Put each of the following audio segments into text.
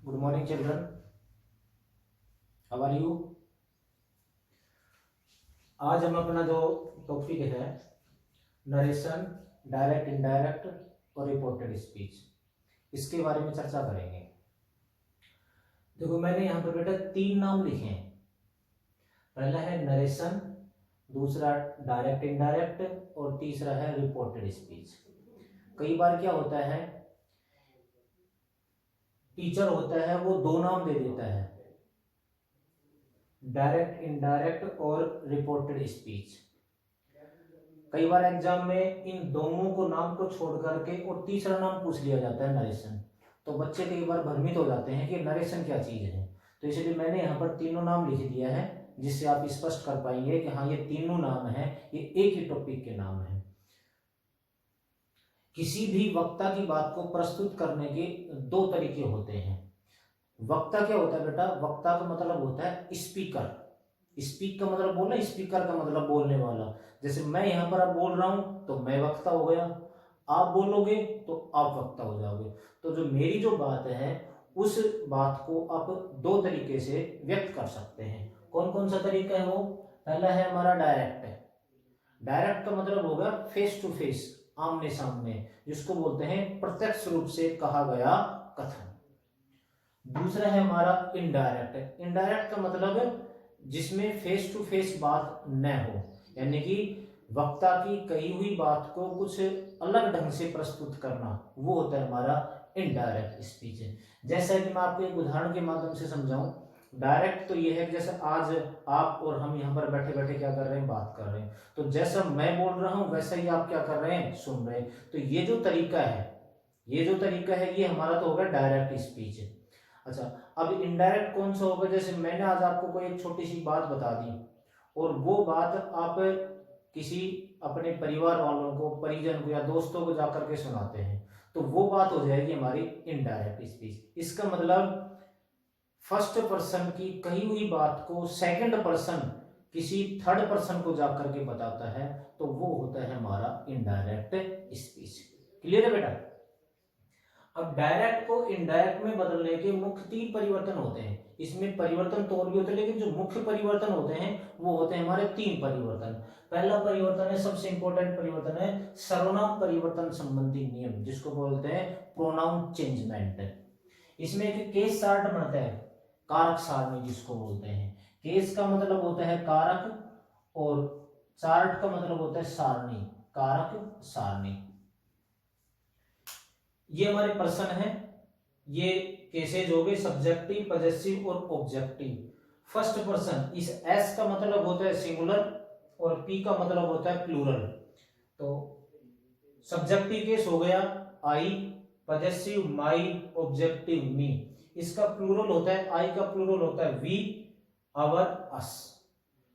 Good morning children, how are you. आज हम अपना जो टॉपिक है नरेशन, डायरेक्ट, इनडायरेक्ट और रिपोर्टेड स्पीच, इसके बारे में चर्चा करेंगे। देखो मैंने यहाँ पर बेटा 3 नाम लिखे हैं। पहला है नरेशन, दूसरा डायरेक्ट इनडायरेक्ट और तीसरा है रिपोर्टेड स्पीच। कई बार क्या होता है, टीचर होता है वो 2 नाम दे देता है, डायरेक्ट इनडायरेक्ट और रिपोर्टेड स्पीच। कई बार एग्जाम में इन दोनों को नाम को छोड़ करके और तीसरा नाम पूछ लिया जाता है नरेशन, तो बच्चे कई बार भ्रमित हो जाते हैं कि नरेशन क्या चीज है। तो इसलिए मैंने यहाँ पर तीनों नाम लिख दिया है, जिससे आप स्पष्ट कर पाएंगे कि हाँ ये तीनों नाम है, ये एक ही टॉपिक के नाम है। किसी भी वक्ता की बात को प्रस्तुत करने के 2 तरीके होते हैं। वक्ता क्या होता है बेटा, वक्ता का मतलब होता है स्पीकर। स्पीक का मतलब बोलना, स्पीकर का मतलब बोलने वाला। जैसे मैं यहाँ पर अब बोल रहा हूं तो मैं वक्ता हो गया, आप बोलोगे तो आप वक्ता हो जाओगे। तो जो मेरी जो बात है उस बात को आप 2 तरीके से व्यक्त कर सकते हैं। कौन कौन सा तरीका है वो? पहला है हमारा डायरेक्ट। डायरेक्ट का मतलब होगा फेस टू फेस, आमने सामने, जिसको बोलते हैं प्रत्यक्ष रूप से कहा गया कथन। दूसरा है हमारा इनडायरेक्ट। इनडायरेक्ट का मतलब है जिसमें फेस टू फेस बात न हो, यानी कि वक्ता की कही हुई बात को कुछ अलग ढंग से प्रस्तुत करना, वो होता है हमारा इनडायरेक्ट स्पीच। जैसा कि मैं आपको एक उदाहरण के माध्यम से समझाऊं। डायरेक्ट तो ये है कि जैसे आज आप और हम यहाँ पर बैठे बैठे क्या कर रहे हैं, बात कर रहे हैं, तो जैसा मैं बोल रहा हूं वैसा ही आप क्या कर रहे हैं, सुन रहे हैं। तो ये जो तरीका है ये हमारा तो होगा डायरेक्ट स्पीच। अच्छा, अब इनडायरेक्ट कौन सा होगा? जैसे मैंने आज आपको कोई एक छोटी सी बात बता दी और वो बात आप किसी अपने परिवार वालों को, परिजन को या दोस्तों को जाकर के सुनाते हैं, तो वो बात हो जाएगी हमारी इनडायरेक्ट स्पीच। इसका मतलब फर्स्ट पर्सन की कही हुई बात को सेकंड पर्सन किसी थर्ड पर्सन को जाकर के बताता है, तो वो होता है हमारा इनडायरेक्ट स्पीच। क्लियर है बेटा? अब डायरेक्ट को इनडायरेक्ट में बदलने के मुख्य 3 परिवर्तन होते हैं। इसमें परिवर्तन तो और भी होते हैं, लेकिन जो मुख्य परिवर्तन होते हैं वो होते हैं हमारे 3 परिवर्तन। पहला परिवर्तन है, सबसे इंपॉर्टेंट परिवर्तन है सर्वनाम परिवर्तन संबंधी नियम, जिसको बोलते हैं प्रोनाउन चेंजमेंट। इसमें एक केस चार्ट बनता है, कारक सारणी जिसको बोलते हैं। केस का मतलब होता है कारक और चार्ट का मतलब होता है सारणी, कारक सारणी। ये हमारे पर्सन है, ये केसेज हो गए सब्जेक्टिव, पजेसिव और ऑब्जेक्टिव। फर्स्ट पर्सन, इस एस का मतलब होता है सिंगुलर और पी का मतलब होता है प्लूरल। तो सब्जेक्टिव केस हो गया आई, पजेसिव माई, ऑब्जेक्टिव मी। इसका प्लूरल होता है, आई का प्लूरल होता है वी, आवर, अस।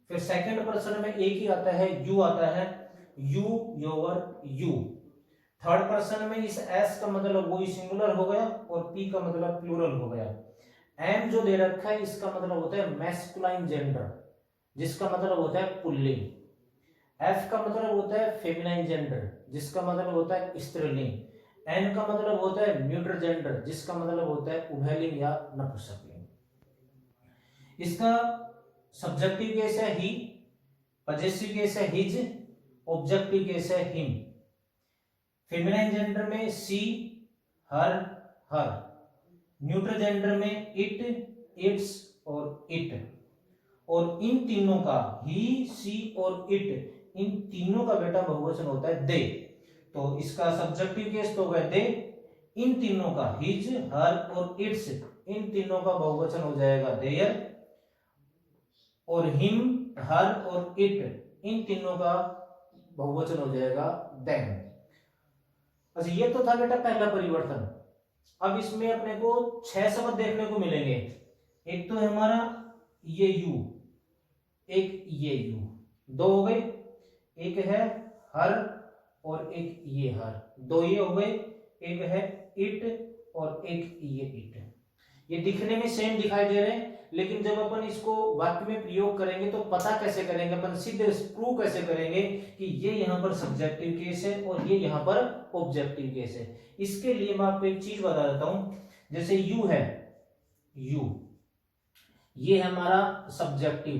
फिर सेकंड पर्सन में एक ही आता है, यू आता है, you, your, you. Third person में इस एस का मतलब वही सिंगुलर हो गया और पी का मतलब प्लूरल हो गया। एम जो दे रखा है इसका मतलब होता है मैस्कुलाइन जेंडर, जिसका मतलब होता है पुल्लिंग। एफ का मतलब होता है फेमिनाइन जेंडर, जिसका मतलब होता है स्त्रीलिंग। एन का मतलब होता है न्यूट्रल जेंडर, जिसका मतलब होता है उभयलिंग या नपुंसकलिंग। इसका सब्जेक्टिव केस है ही, पजेसिव केस है हिज, ऑब्जेक्टिव केस है हिम। फेमिनाइन जेंडर में सी, हर, हर। न्यूट्रल जेंडर में इट, इट्स और इट। और इन तीनों का, ही, सी और इट, इन तीनों का बेटा बहुवचन होता है दे। तो इसका सब्जेक्टिव केस तो होगा दे। इन तीनों का, हिज, हर और इट्स, इन तीनों का बहुवचन हो जाएगा देयर। और हिम, हर और इट, इन तीनों का बहुवचन हो जाएगा देम। अच्छा, ये तो था बेटा पहला परिवर्तन। अब इसमें अपने को 6 शब्द देखने को मिलेंगे। एक तो है हमारा ये यू, एक ये यू, 2 हो गए। एक है हर और एक ये हर, 2 ये हो गए। एक है इट और एक ये इट। ये दिखने में सेम दिखाई दे रहे हैं, लेकिन जब अपन इसको वाक्य में प्रयोग करेंगे तो पता कैसे करेंगे, अपन सिद्ध प्रूव कैसे करेंगे कि ये यहाँ पर सब्जेक्टिव केस है और ये यहाँ पर ऑब्जेक्टिव केस है। इसके लिए मैं आपको एक चीज बता देता हूं। जैसे यू है, यू, ये है हमारा सब्जेक्टिव।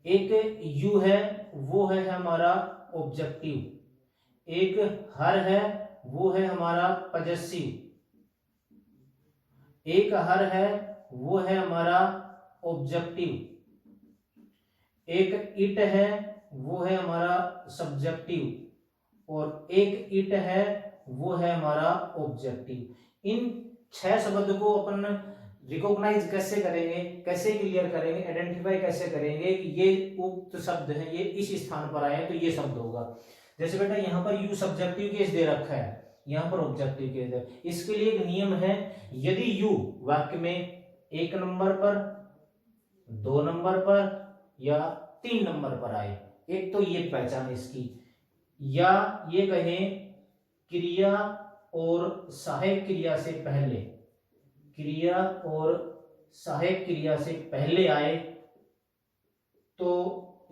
एक यू है वो है हमारा ऑब्जेक्टिव। एक हर है वो है हमारा पजेसिव। एक हर है वो है हमारा ऑब्जेक्टिव। एक इट है वो है हमारा सब्जेक्टिव और एक इट है वो है हमारा ऑब्जेक्टिव। इन 6 शब्द को अपन रिकॉग्नाइज कैसे करेंगे, कैसे क्लियर करेंगे, आइडेंटिफाई कैसे करेंगे कि ये उक्त शब्द है, ये इस स्थान पर आए तो ये शब्द होगा। जैसे बेटा यहाँ पर यू सब्जेक्टिव केस दे रखा है, यहाँ पर ऑब्जेक्टिव केस है। इसके लिए एक नियम है, यदि यू वाक्य में 1 नंबर पर, 2 नंबर पर या 3 नंबर पर आए, एक तो ये पहचान इसकी, या ये कहें क्रिया और सहायक क्रिया से पहले, क्रिया और सहायक क्रिया से पहले आए तो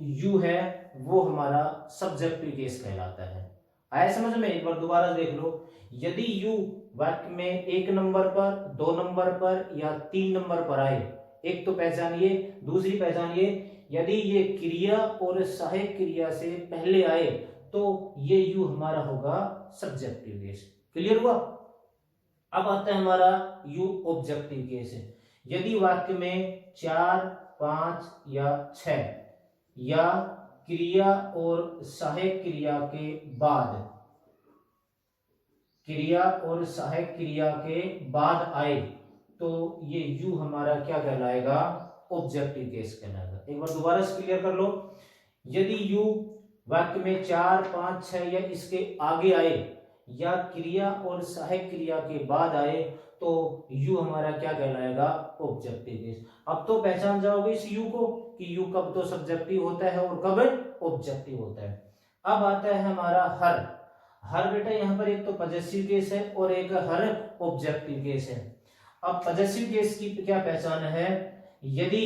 यू है वो हमारा सब्जेक्टिव केस कहलाता है। आया समझ में? एक बार दोबारा देख लो। यदि यू वाक्य में 1 नंबर पर, 2 नंबर पर या 3 नंबर पर आए, एक तो पहचानिए, दूसरी पहचानिए, यदि ये क्रिया और सहायक क्रिया से पहले आए तो ये यू हमारा होगा सब्जेक्टिव केस। क्लियर हुआ? अब आता है हमारा यू ऑब्जेक्टिव केस है। यदि वाक्य में 4, 5 या 6 या क्रिया और सहायक क्रिया के बाद, क्रिया और सहायक क्रिया के बाद आए तो ये यू हमारा क्या कहलाएगा? ऑब्जेक्टिव केस कहलाएगा। एक बार दोबारा से क्लियर कर लो। यदि यू वाक्य में 4, 5, 6 या इसके आगे आए या क्रिया और सहायक क्रिया के बाद आए तो यू हमारा क्या कहलाएगा? Objective case. अब तो पहचान जाओगे इस यू को कि यू कब तो सब्जेक्टिव होता है और कब ऑब्जेक्टिव होता है। अब आता है हमारा हर। हर बेटा यहाँ पर एक तो पजेसिव केस है और एक हर ऑब्जेक्टिव केस है। अब पजेसिव केस की क्या पहचान है? यदि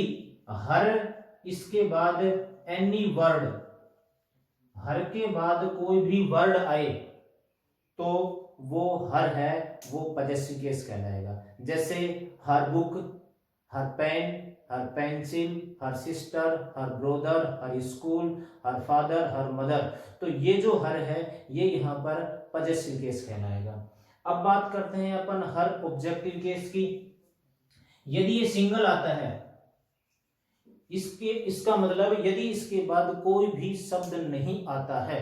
हर इसके बाद एनी वर्ड, हर के बाद कोई भी वर्ड आए तो वो हर है, वो पजेसिव केस कहलाएगा। जैसे her book, her pen, her pencil, her sister, her brother, her school, her father, her mother, तो ये जो हर है ये यहाँ पर पजेसिव केस कहलाएगा। अब बात करते हैं अपन हर ऑब्जेक्टिव केस की। यदि ये सिंगल आता है, इसका मतलब यदि इसके बाद कोई भी शब्द नहीं आता है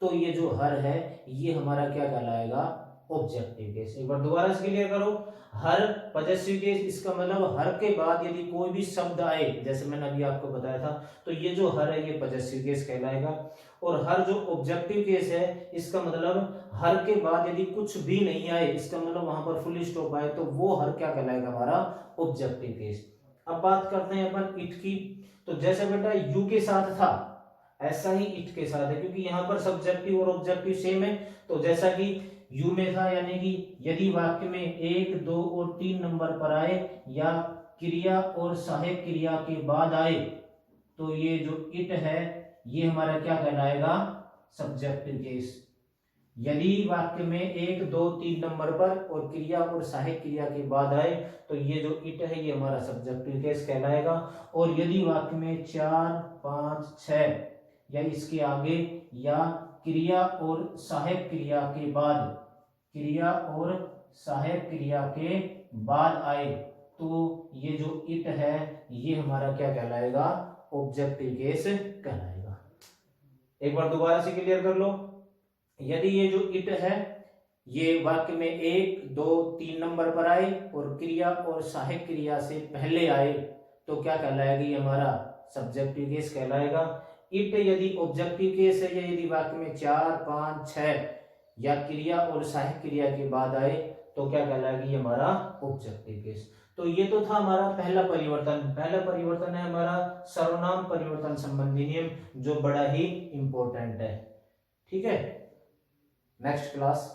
तो ये जो हर है ये हमारा क्या कहलाएगा? Objective case. एक बार दोबारा से क्लियर करो। हर पजेसिव केस, इसका मतलब हर के बाद यदि कोई भी शब्द आए, जैसे मैंने अभी आपको बताया था, तो ये जो हर है ये पजेसिव केस कहलाएगा। और हर जो ऑब्जेक्टिव केस है, इसका मतलब हर के बाद यदि कुछ भी नहीं आए, इसका मतलब वहां पर फुल स्टॉप आए, तो वो हर क्या कहलाएगा? हमारा ऑब्जेक्टिव केस। अब बात करते हैं अपन इट की। तो जैसे बेटा यू के साथ था ऐसा ही इट के साथ है, क्योंकि यहाँ पर सब्जेक्टिव और ऑब्जेक्टिव सेम है। तो जैसा कि यू में था, यानी कि यदि वाक्य में 1, 2 और 3 नंबर पर आए या क्रिया और सहायक क्रिया के बाद आए तो ये जो इट है ये हमारा क्या कहलाएगा? Subjective case. यदि वाक्य में 1, 2, 3 नंबर पर और क्रिया और सहायक क्रिया के बाद आए तो ये जो इट है ये हमारा सब्जेक्टिव केस कहलाएगा। और यदि वाक्य में 4, 5, 6 या इसके आगे या क्रिया और सहायक क्रिया के बाद, क्रिया और सहायक क्रिया के बाद आए तो ये जो इट है ये हमारा क्या कहलाएगा? ऑब्जेक्टिव केस कहलाएगा। एक बार दोबारा से क्लियर कर लो। यदि ये जो इट है ये वाक्य में 1, 2, 3 नंबर पर आए और क्रिया और सहायक क्रिया से पहले आए तो क्या कहलाएगा? ये हमारा सब्जेक्टिव केस कहलाएगा। इट यदि ऑब्जेक्टिव केस है, यदि वाक्य में 4, 5, 6 या क्रिया और सहायक क्रिया के बाद आए तो क्या कहलाएगा? ये हमारा ऑब्जेक्टिव केस। तो ये तो था हमारा पहला परिवर्तन। पहला परिवर्तन है हमारा सर्वनाम परिवर्तन संबंधी नियम, जो बड़ा ही इंपॉर्टेंट है। ठीक है, नेक्स्ट क्लास